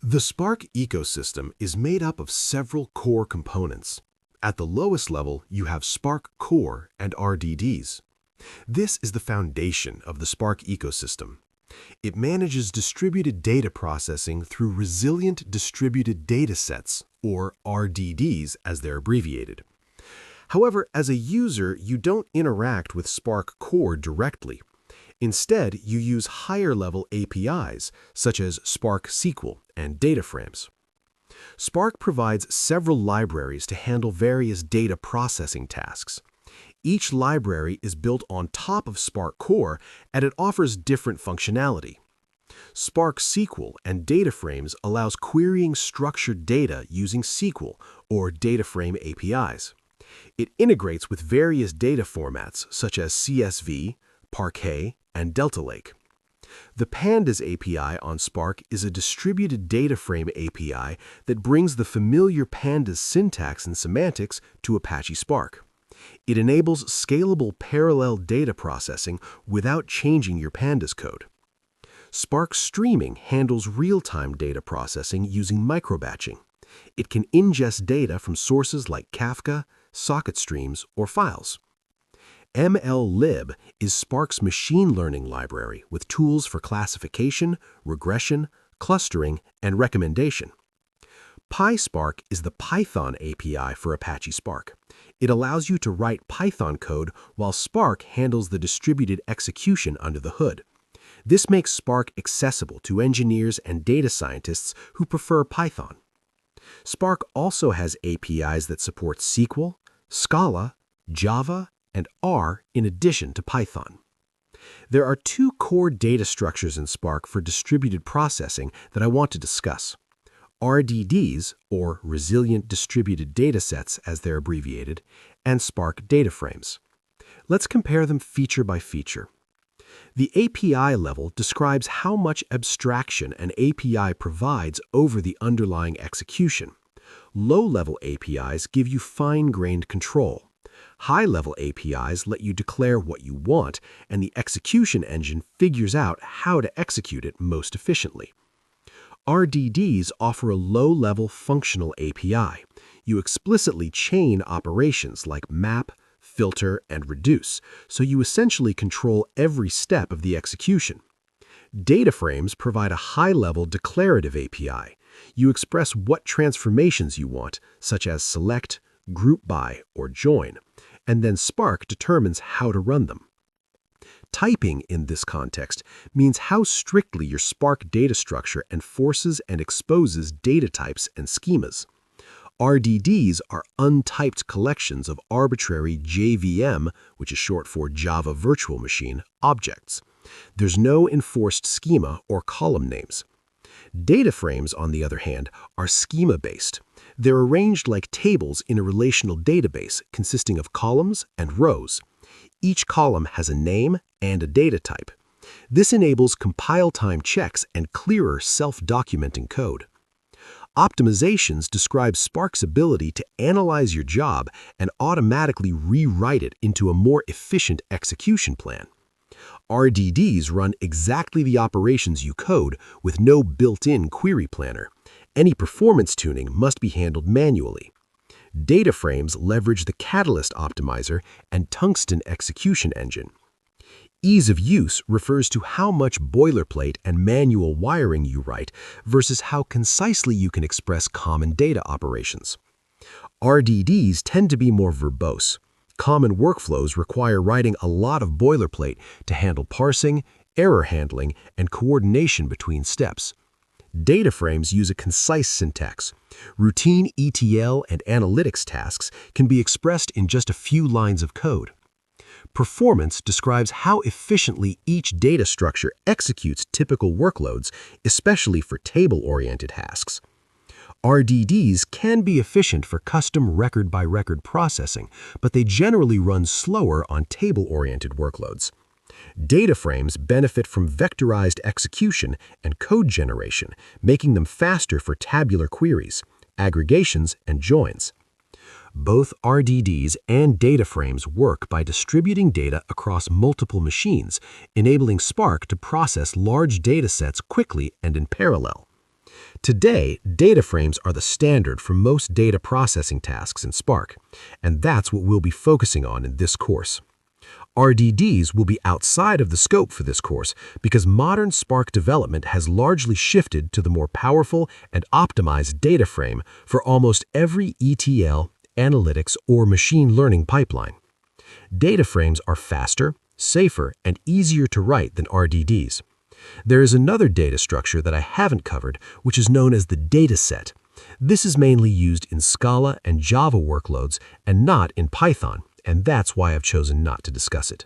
The Spark ecosystem is made up of several core components. At the lowest level, you have Spark Core and RDDs. This is the foundation of the Spark ecosystem. It manages distributed data processing through resilient distributed data sets, or RDDs as they're abbreviated. However, as a user, you don't interact with Spark Core directly. Instead, you use higher-level APIs, such as Spark SQL and data frames. Spark provides several libraries to handle various data processing tasks. Each library is built on top of Spark Core, and it offers different functionality. Spark SQL and data frames allows querying structured data using SQL or data frame APIs. It integrates with various data formats such as CSV, Parquet, and Delta Lake. The Pandas API on Spark is a distributed data frame API that brings the familiar Pandas syntax and semantics to Apache Spark. It enables scalable parallel data processing without changing your Pandas code. Spark Streaming handles real-time data processing using microbatching. It can ingest data from sources like Kafka, socket streams, or files. MLlib is Spark's machine learning library with tools for classification, regression, clustering, and recommendation. PySpark is the Python API for Apache Spark. It allows you to write Python code while Spark handles the distributed execution under the hood. This makes Spark accessible to engineers and data scientists who prefer Python. Spark also has APIs that support SQL, Scala, Java, and R in addition to Python. There are two core data structures in Spark for distributed processing that I want to discuss. RDDs, or Resilient Distributed Data Sets as they're abbreviated, and Spark data frames. Let's compare them feature by feature. The API level describes how much abstraction an API provides over the underlying execution. Low-level APIs give you fine-grained control. High-level APIs let you declare what you want, and the execution engine figures out how to execute it most efficiently. RDDs offer a low-level functional API. You explicitly chain operations like map, filter, and reduce, so you essentially control every step of the execution. Data frames provide a high-level declarative API. You express what transformations you want, such as select, group by, or join, and then Spark determines how to run them. Typing in this context means how strictly your Spark data structure enforces and exposes data types and schemas. RDDs are untyped collections of arbitrary JVM, which is short for Java Virtual Machine, objects. There's no enforced schema or column names. Data frames, on the other hand, are schema-based. They're arranged like tables in a relational database consisting of columns and rows. Each column has a name and a data type. This enables compile-time checks and clearer self-documenting code. Optimizations describe Spark's ability to analyze your job and automatically rewrite it into a more efficient execution plan. RDDs run exactly the operations you code with no built-in query planner. Any performance tuning must be handled manually. Data frames leverage the Catalyst Optimizer and Tungsten execution engine. Ease of use refers to how much boilerplate and manual wiring you write versus how concisely you can express common data operations. RDDs tend to be more verbose. Common workflows require writing a lot of boilerplate to handle parsing, error handling, and coordination between steps. Data frames use a concise syntax. Routine ETL and analytics tasks can be expressed in just a few lines of code. Performance describes how efficiently each data structure executes typical workloads, especially for table-oriented tasks. RDDs can be efficient for custom record-by-record processing, but they generally run slower on table-oriented workloads. Data frames benefit from vectorized execution and code generation, making them faster for tabular queries, aggregations, and joins. Both RDDs and data frames work by distributing data across multiple machines, enabling Spark to process large data sets quickly and in parallel. Today, data frames are the standard for most data processing tasks in Spark, and that's what we'll be focusing on in this course. RDDs will be outside of the scope for this course because modern Spark development has largely shifted to the more powerful and optimized data frame for almost every ETL, analytics, or machine learning pipeline. Data frames are faster, safer, and easier to write than RDDs. There is another data structure that I haven't covered, which is known as the dataset. This is mainly used in Scala and Java workloads and not in Python, and that's why I've chosen not to discuss it.